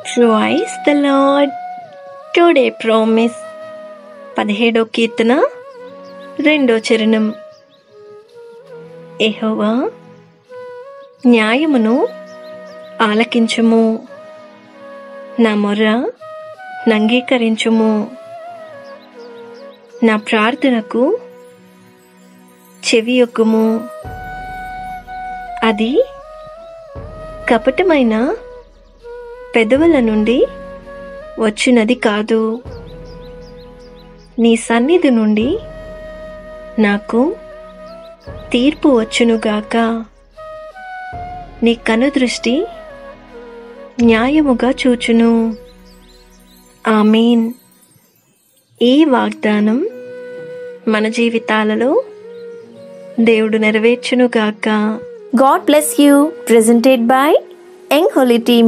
Praise the Lord. Today promise 17వ కీర్తన 2వ చరణం. యెహోవా న్యాయమును ఆలకించుము, నా మొర్ర నంగీకరించుము, నా ప్రార్థనకు చెవియొగ్గుము. అది కపటమైన పెదవుల నుండి వచ్చినది కాదు. నీ సన్నిధి నుండి నాకు తీర్పు వచ్చునుగాక. నీ కనుదృష్టి న్యాయముగా చూచును. ఆమేన్. ఈ వాగ్దానం మన జీవితాలలో దేవుడు నెరవేర్చునుగాక. God bless you. Presented by Young Holy Team.